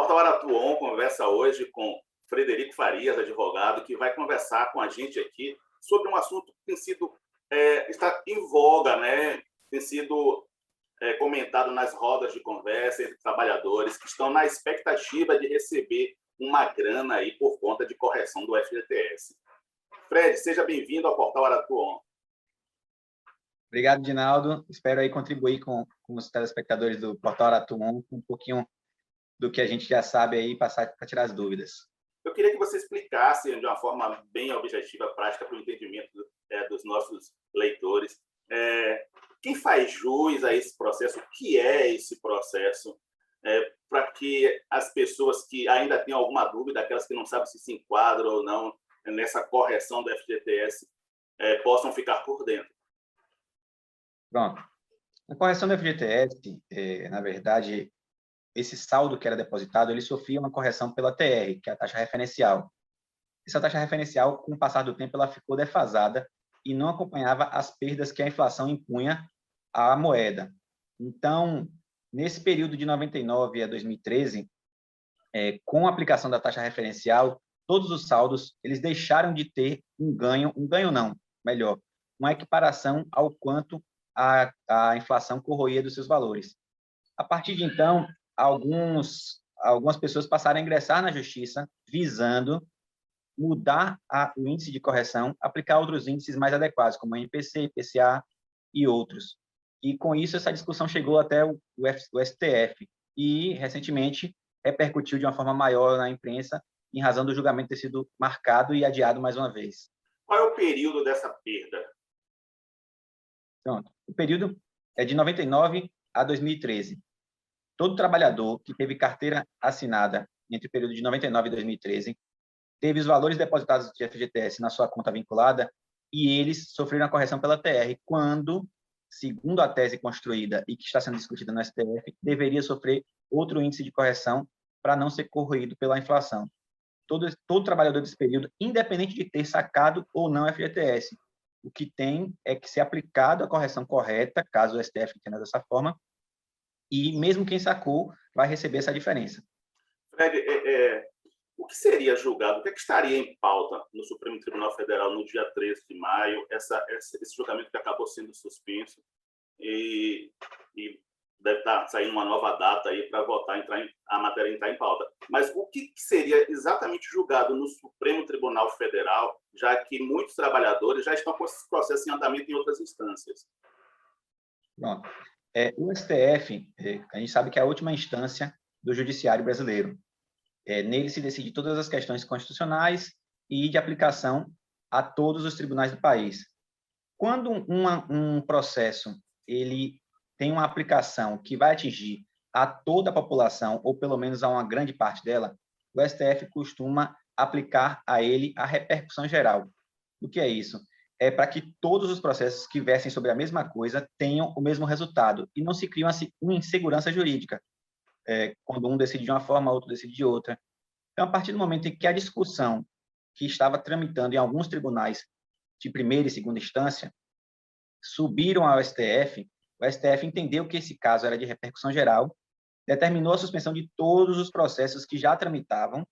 Portal Aratuon conversa hoje com Frederico Farias, advogado, que vai conversar com a gente aqui sobre um assunto que tem sido, está em voga, né? Tem sido comentado nas rodas de conversa entre trabalhadores que estão na expectativa de receber uma grana aí por conta de correção do FGTS. Fred, seja bem-vindo ao Portal Aratuon. Obrigado, Dinaldo. Espero aí contribuir com os telespectadores do Portal Aratuon com um pouquinho do que a gente já sabe aí, passar para tirar as dúvidas. Eu queria que você explicasse de uma forma bem objetiva, prática, para o entendimento dos nossos leitores, quem faz jus a esse processo, o que é esse processo, para que as pessoas que ainda têm alguma dúvida, aquelas que não sabem se enquadram ou não nessa correção do FGTS, possam ficar por dentro. Pronto. A correção do FGTS, na verdade, esse saldo que era depositado, ele sofria uma correção pela TR, que é a taxa referencial. Essa taxa referencial, com o passar do tempo, ela ficou defasada e não acompanhava as perdas que a inflação impunha à moeda. Então, nesse período de 99 a 2013, com a aplicação da taxa referencial, todos os saldos eles deixaram de ter um ganho não, melhor, uma equiparação ao quanto a inflação corroía dos seus valores. A partir de então, algumas pessoas passaram a ingressar na justiça visando mudar o índice de correção, aplicar outros índices mais adequados, como o INPC, IPCA e outros. E, com isso, essa discussão chegou até o STF e, recentemente, repercutiu de uma forma maior na imprensa, em razão do julgamento ter sido marcado e adiado mais uma vez. Qual é o período dessa perda? Pronto. O período é de 99 a 2013. Todo trabalhador que teve carteira assinada entre o período de 99 e 2013 teve os valores depositados de FGTS na sua conta vinculada e eles sofreram a correção pela TR, quando, segundo a tese construída e que está sendo discutida no STF, deveria sofrer outro índice de correção para não ser corroído pela inflação. Todo trabalhador desse período, independente de ter sacado ou não FGTS, o que tem é que ser aplicado a correção correta, caso o STF entenda dessa forma, e mesmo quem sacou vai receber essa diferença. Fred, o que seria julgado, o que estaria em pauta no Supremo Tribunal Federal no dia 13 de maio, esse julgamento que acabou sendo suspenso e deve estar saindo uma nova data aí para votar, a matéria entrar em pauta. Mas o que seria exatamente julgado no Supremo Tribunal Federal, já que muitos trabalhadores já estão com esse processo em andamento em outras instâncias? Pronto. O STF, a gente sabe que é a última instância do judiciário brasileiro. Nele se decide todas as questões constitucionais e de aplicação a todos os tribunais do país. Quando um processo ele tem uma aplicação que vai atingir a toda a população, ou pelo menos a uma grande parte dela, o STF costuma aplicar a ele a repercussão geral. O que é isso? É para que todos os processos que versem sobre a mesma coisa tenham o mesmo resultado e não se crie uma insegurança jurídica, quando um decide de uma forma, outro decide de outra. Então, a partir do momento em que a discussão que estava tramitando em alguns tribunais de primeira e segunda instância subiram ao STF, o STF entendeu que esse caso era de repercussão geral, determinou a suspensão de todos os processos que já tramitavam,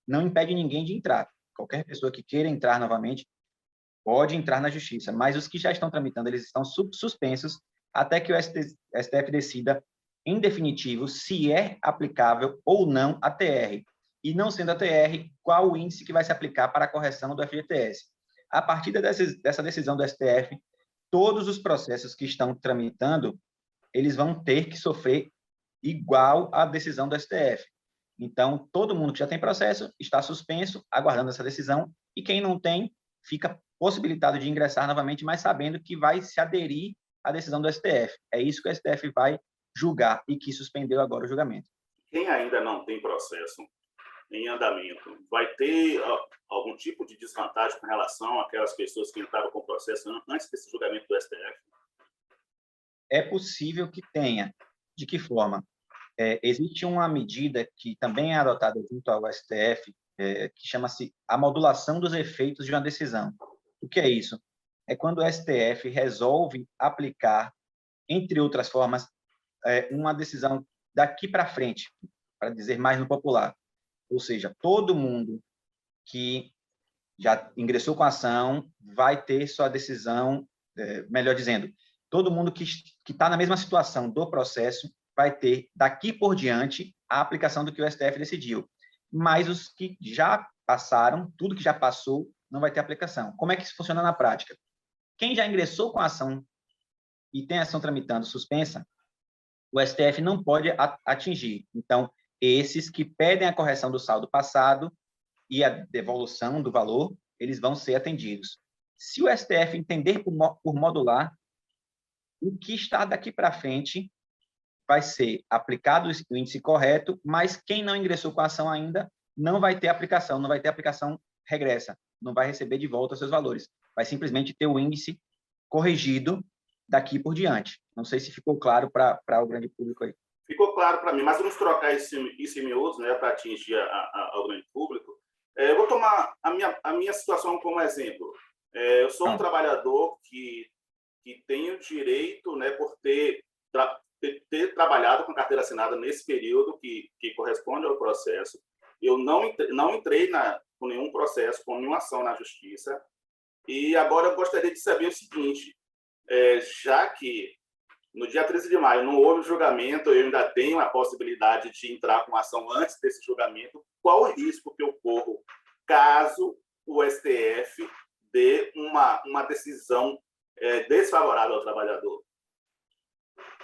não impede ninguém de entrar. Qualquer pessoa que queira entrar novamente pode entrar na justiça, mas os que já estão tramitando, eles estão suspensos até que o STF decida, em definitivo, se é aplicável ou não a TR. E, não sendo a TR, qual o índice que vai se aplicar para a correção do FGTS. A partir dessa decisão do STF, todos os processos que estão tramitando, eles vão ter que sofrer igual à decisão do STF. Então, todo mundo que já tem processo está suspenso, aguardando essa decisão, e quem não tem, fica possibilitado de ingressar novamente, mas sabendo que vai se aderir à decisão do STF. É isso que o STF vai julgar e que suspendeu agora o julgamento. Quem ainda não tem processo em andamento vai ter algum tipo de desvantagem com relação àquelas pessoas que entraram com o processo antes desse julgamento do STF? É possível que tenha. De que forma? Existe uma medida que também é adotada junto ao STF, que chama-se a modulação dos efeitos de uma decisão. O que é isso? É quando o STF resolve aplicar, entre outras formas, uma decisão daqui para frente. para dizer mais no popular. Ou seja, todo mundo que já ingressou com a ação vai ter sua decisão, melhor dizendo, todo mundo que está na mesma situação do processo vai ter, daqui por diante, a aplicação do que o STF decidiu. Mas os que já passaram, tudo que já passou, não vai ter aplicação. Como é que isso funciona na prática? Quem já ingressou com a ação e tem a ação tramitando suspensa, o STF não pode atingir. Então, esses que pedem a correção do saldo passado e a devolução do valor, eles vão ser atendidos. Se o STF entender por modular, o que está daqui para frente vai ser aplicado o índice correto, mas quem não ingressou com a ação ainda não vai ter aplicação, não vai ter aplicação regressa, não vai receber de volta os seus valores. Vai simplesmente ter o índice corrigido daqui por diante. Não sei se ficou claro para o grande público aí. Ficou claro para mim, mas vamos trocar isso em miúdos, né, para atingir ao grande público. Eu vou tomar a minha situação como exemplo. Eu sou um trabalhador que tenho direito, né, por ter trabalhado com carteira assinada nesse período que corresponde ao processo. Eu não entrei com nenhum processo, com nenhuma ação na justiça. E agora eu gostaria de saber o seguinte, já que no dia 13 de maio não houve julgamento, eu ainda tenho a possibilidade de entrar com ação antes desse julgamento, qual o risco que eu corro caso o STF dê uma decisão desfavorável ao trabalhador?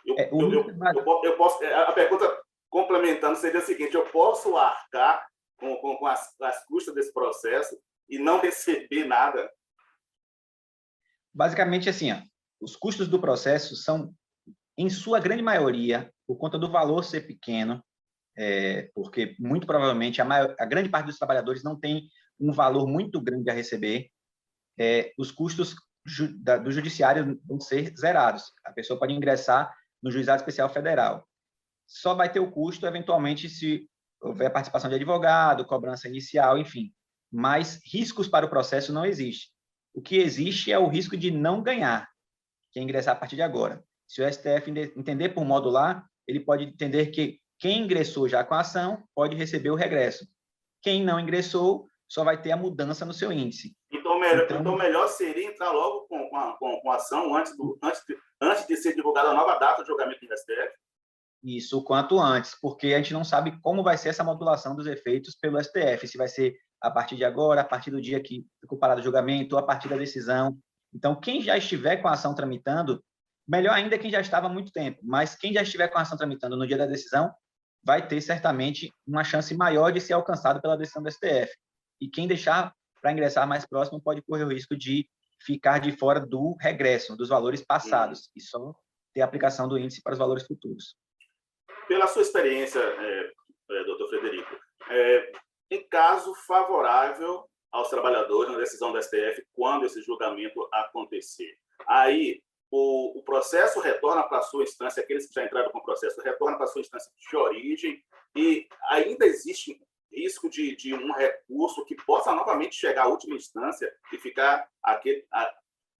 Eu posso, a pergunta complementando seria a seguinte: eu posso arcar com as custas desse processo e não receber nada? Basicamente, assim, os custos do processo são, em sua grande maioria, por conta do valor ser pequeno, porque muito provavelmente a grande parte dos trabalhadores não tem um valor muito grande a receber, os custos do judiciário vão ser zerados. A pessoa pode ingressar no Juizado Especial Federal. Só vai ter o custo, eventualmente, se houver participação de advogado, cobrança inicial, enfim. Mas riscos para o processo não existe. O que existe é o risco de não ganhar, que é ingressar a partir de agora. Se o STF entender por modular, ele pode entender que quem ingressou já com a ação pode receber o regresso. Quem não ingressou só vai ter a mudança no seu índice. Então melhor seria entrar logo com a ação antes de ser divulgada a nova data de julgamento do STF? Isso, o quanto antes, porque a gente não sabe como vai ser essa modulação dos efeitos pelo STF, se vai ser a partir de agora, a partir do dia que ficou parado o julgamento, a partir da decisão. Então, quem já estiver com a ação tramitando, melhor ainda quem já estava há muito tempo, mas quem já estiver com a ação tramitando no dia da decisão, vai ter certamente uma chance maior de ser alcançado pela decisão do STF. E quem deixar para ingressar mais próximo pode correr o risco de ficar de fora do regresso, dos valores passados, e só ter a aplicação do índice para os valores futuros. Pela sua experiência, doutor Frederico, em caso favorável aos trabalhadores na decisão do STF, quando esse julgamento acontecer, aí o processo retorna para a sua instância, aqueles que já entraram com o processo retornam para a sua instância de origem, e ainda existe risco de um recurso que possa novamente chegar à última instância e ficar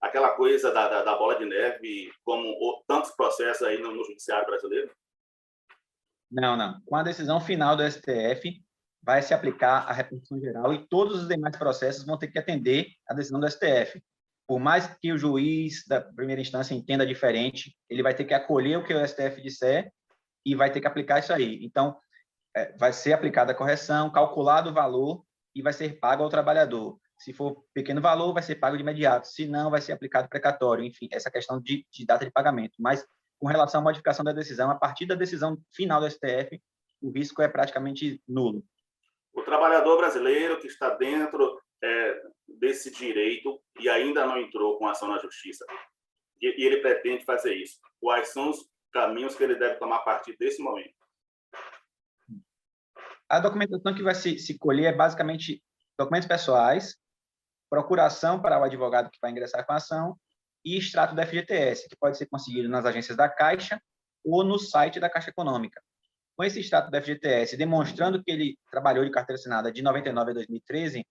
aquela coisa da bola de neve, como tantos processos aí no judiciário brasileiro? Não. Com a decisão final do STF, vai se aplicar a repercussão geral e todos os demais processos vão ter que atender a decisão do STF. Por mais que o juiz da primeira instância entenda diferente, ele vai ter que acolher o que o STF disser e vai ter que aplicar isso aí. Então, vai ser aplicada a correção, calculado o valor e vai ser pago ao trabalhador. Se for pequeno valor, vai ser pago de imediato. Se não, vai ser aplicado precatório. Enfim, essa questão de data de pagamento. Mas, com relação à modificação da decisão, a partir da decisão final do STF, o risco é praticamente nulo. O trabalhador brasileiro que está dentro desse direito e ainda não entrou com ação na justiça, e ele pretende fazer isso, quais são os caminhos que ele deve tomar a partir desse momento? A documentação que vai se colher é basicamente documentos pessoais, procuração para o advogado que vai ingressar com a ação e extrato da FGTS, que pode ser conseguido nas agências da Caixa ou no site da Caixa Econômica. Com esse extrato da FGTS, demonstrando que ele trabalhou de carteira assinada de 99 a 2013,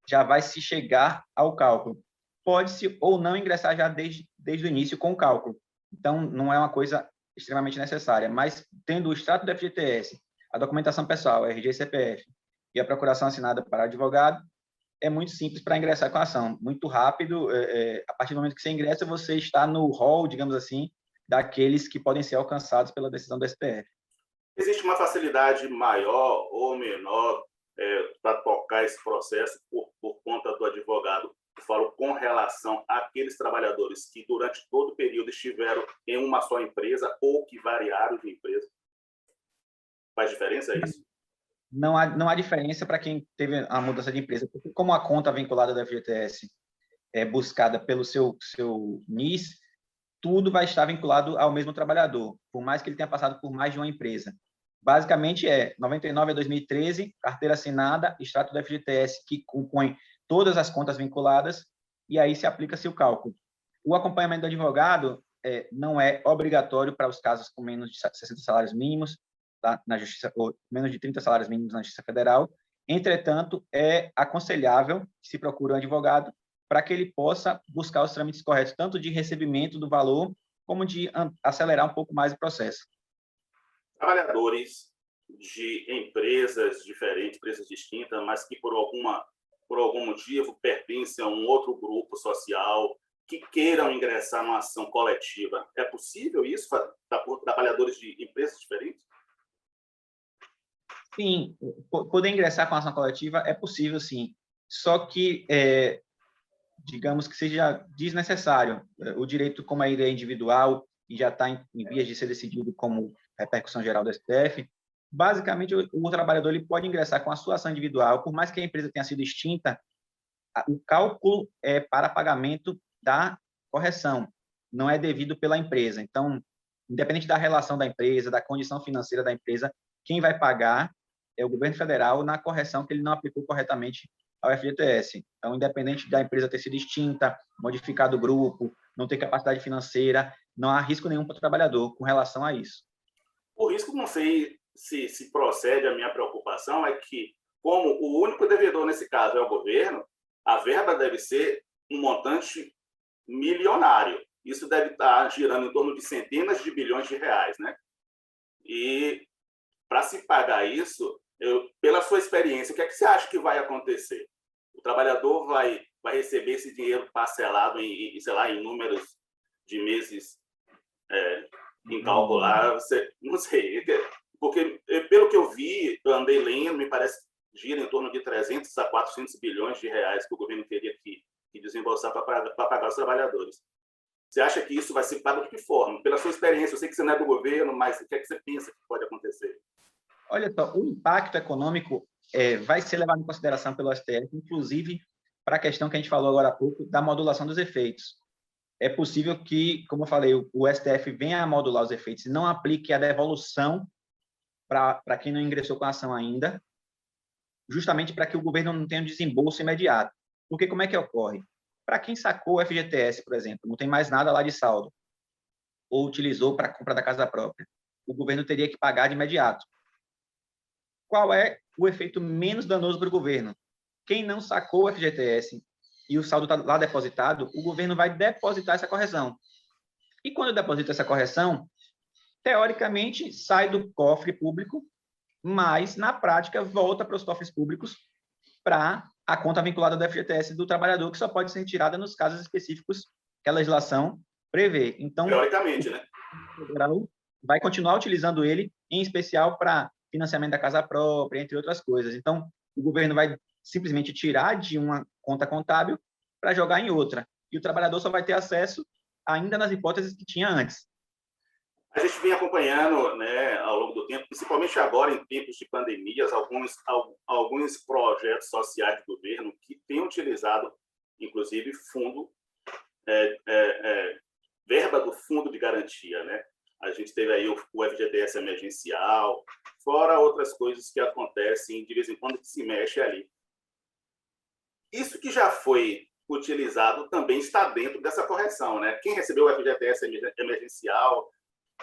já vai se chegar ao cálculo. Pode-se ou não ingressar já desde o início com o cálculo. Então, não é uma coisa extremamente necessária, mas tendo o extrato da FGTS, a documentação pessoal, RG e CPF, e a procuração assinada para advogado, é muito simples para ingressar com a ação, muito rápido. A partir do momento que você ingressa, você está no rol, digamos assim, daqueles que podem ser alcançados pela decisão do STF. Existe uma facilidade maior ou menor para tocar esse processo por conta do advogado? Eu falo com relação àqueles trabalhadores que durante todo o período estiveram em uma só empresa ou que variaram de empresa. Faz diferença isso? Não há diferença para quem teve a mudança de empresa, porque como a conta vinculada da FGTS é buscada pelo seu NIS, tudo vai estar vinculado ao mesmo trabalhador, por mais que ele tenha passado por mais de uma empresa. Basicamente 99 a 2013, carteira assinada, extrato da FGTS que compõe todas as contas vinculadas, e aí se aplica-se o cálculo. O acompanhamento do advogado não é obrigatório para os casos com menos de 60 salários mínimos, tá? Na Justiça, ou menos de 30 salários mínimos na Justiça Federal. Entretanto, é aconselhável que se procure um advogado para que ele possa buscar os trâmites corretos, tanto de recebimento do valor, como de acelerar um pouco mais o processo. Trabalhadores de empresas diferentes, empresas distintas, mas que por algum motivo pertencem a um outro grupo social, que queiram ingressar numa ação coletiva. É possível isso para trabalhadores de empresas diferentes? Sim, poder ingressar com a ação coletiva é possível, sim. Só que, digamos que seja desnecessário. O direito, como ele é individual e já está em vias de ser decidido como repercussão geral do STF, basicamente, o trabalhador ele pode ingressar com a sua ação individual, por mais que a empresa tenha sido extinta, o cálculo é para pagamento da correção, não é devido pela empresa. Então, independente da relação da empresa, da condição financeira da empresa, quem vai pagar é o governo federal na correção que ele não aplicou corretamente ao FGTS. Então, independente da empresa ter sido extinta, modificado o grupo, não ter capacidade financeira, não há risco nenhum para o trabalhador com relação a isso. O risco, não sei se procede, a minha preocupação é que, como o único devedor nesse caso é o governo, a verba deve ser um montante milionário. Isso deve estar girando em torno de centenas de bilhões de reais, né? E para se pagar isso, pela sua experiência, o que é que você acha que vai acontecer? O trabalhador vai receber esse dinheiro parcelado sei lá, em números de meses incalculáveis? Não sei, porque pelo que eu vi, eu andei lendo, me parece que gira em torno de 300 a 400 bilhões de reais que o governo teria que desembolsar para pagar os trabalhadores. Você acha que isso vai ser pago de que forma? Pela sua experiência, eu sei que você não é do governo, mas o que é que você pensa que pode acontecer? Olha só, o impacto econômico vai ser levado em consideração pelo STF, inclusive para a questão que a gente falou agora há pouco, da modulação dos efeitos. É possível que, como eu falei, o STF venha a modular os efeitos e não aplique a devolução para quem não ingressou com a ação ainda, justamente para que o governo não tenha um desembolso imediato. Porque como é que ocorre? Para quem sacou o FGTS, por exemplo, não tem mais nada lá de saldo, ou utilizou para a compra da casa própria, o governo teria que pagar de imediato. Qual é o efeito menos danoso para o governo? Quem não sacou o FGTS e o saldo está lá depositado, o governo vai depositar essa correção. E quando deposita essa correção, teoricamente sai do cofre público, mas na prática volta para os cofres públicos para a conta vinculada do FGTS do trabalhador, que só pode ser retirada nos casos específicos que a legislação prevê. Então, teoricamente, né? O federal vai continuar utilizando ele, em especial para financiamento da casa própria, entre outras coisas. Então, o governo vai simplesmente tirar de uma conta contábil para jogar em outra. E o trabalhador só vai ter acesso ainda nas hipóteses que tinha antes. A gente vem acompanhando, né, ao longo do tempo, principalmente agora em tempos de pandemias, alguns projetos sociais do governo que têm utilizado, inclusive, verba do fundo de garantia, né? A gente teve aí o FGTS emergencial, fora outras coisas que acontecem de vez em quando que se mexe ali. Isso que já foi utilizado também está dentro dessa correção, né? Quem recebeu o FGTS emergencial,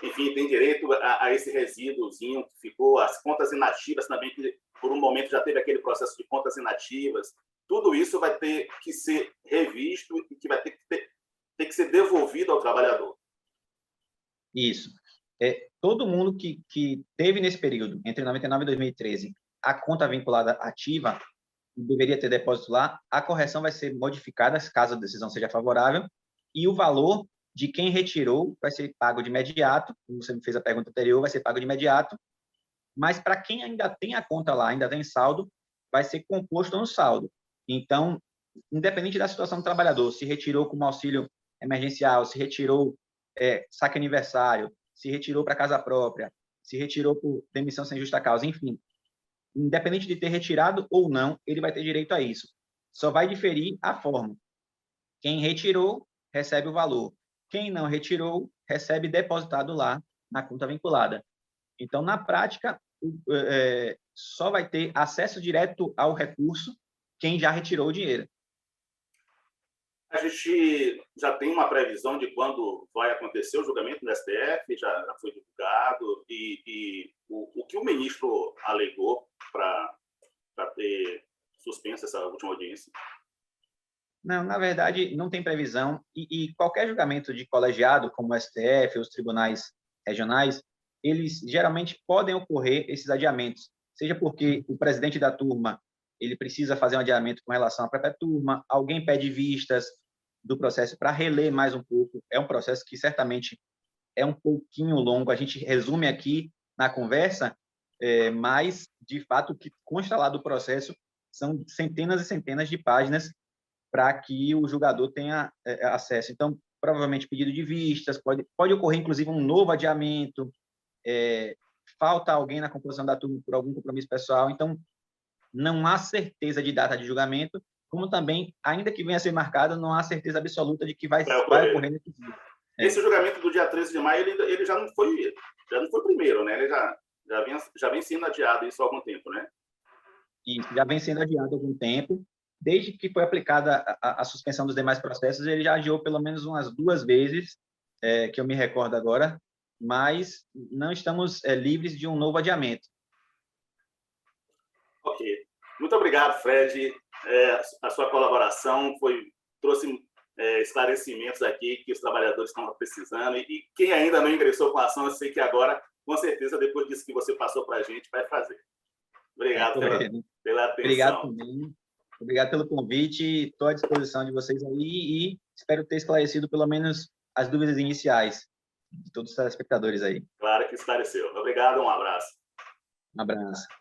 enfim, tem direito a esse resíduozinho que ficou, as contas inativas também, que por um momento já teve aquele processo de contas inativas. Tudo isso vai ter que ser revisto e que vai ter que ser devolvido ao trabalhador. Isso. todo mundo que teve nesse período, entre 99 e 2013, a conta vinculada ativa, deveria ter depósito lá, a correção vai ser modificada, caso a decisão seja favorável, e o valor de quem retirou vai ser pago de imediato, como você me fez a pergunta anterior, vai ser pago de imediato, mas para quem ainda tem a conta lá, ainda tem saldo, vai ser composto no saldo. Então, independente da situação do trabalhador, se retirou como auxílio emergencial, se retirou saque aniversário, se retirou para casa própria, se retirou por demissão sem justa causa, enfim, independente de ter retirado ou não, ele vai ter direito a isso. Só vai diferir a forma. Quem retirou, recebe o valor. Quem não retirou, recebe depositado lá na conta vinculada. Então, na prática, só vai ter acesso direto ao recurso quem já retirou o dinheiro. A gente já tem uma previsão de quando vai acontecer o julgamento no STF, já foi divulgado, e o que o ministro alegou para ter suspenso essa última audiência? Não, na verdade, não tem previsão, e qualquer julgamento de colegiado, como o STF, os tribunais regionais, eles geralmente podem ocorrer esses adiamentos, seja porque o presidente da turma ele precisa fazer um adiamento com relação à própria turma, alguém pede vistas do processo para reler mais um pouco, é um processo que certamente é um pouquinho longo, a gente resume aqui na conversa, mas, de fato, o que consta lá do processo são centenas e centenas de páginas para que o julgador tenha acesso. Então, provavelmente, pedido de vistas, pode ocorrer, inclusive, um novo adiamento, falta alguém na composição da turma por algum compromisso pessoal. Então, não há certeza de data de julgamento, como também, ainda que venha a ser marcado, não há certeza absoluta de que vai ocorrer nesse dia. Esse julgamento do dia 13 de maio, ele já não foi o primeiro, né? Ele já vem sendo adiado isso há algum tempo, né? Isso, já vem sendo adiado há algum tempo. Desde que foi aplicada a suspensão dos demais processos, ele já adiou pelo menos umas 2 vezes, que eu me recordo agora, mas não estamos livres de um novo adiamento. Ok. Muito obrigado, Fred. A sua colaboração trouxe esclarecimentos aqui que os trabalhadores estão precisando, e quem ainda não ingressou com a ação, eu sei que agora, com certeza, depois disso que você passou para a gente, vai fazer. Obrigado pela atenção. Obrigado também. Obrigado pelo convite. Estou à disposição de vocês aí e espero ter esclarecido pelo menos as dúvidas iniciais de todos os telespectadores aí. Claro que esclareceu. Obrigado, um abraço. Um abraço.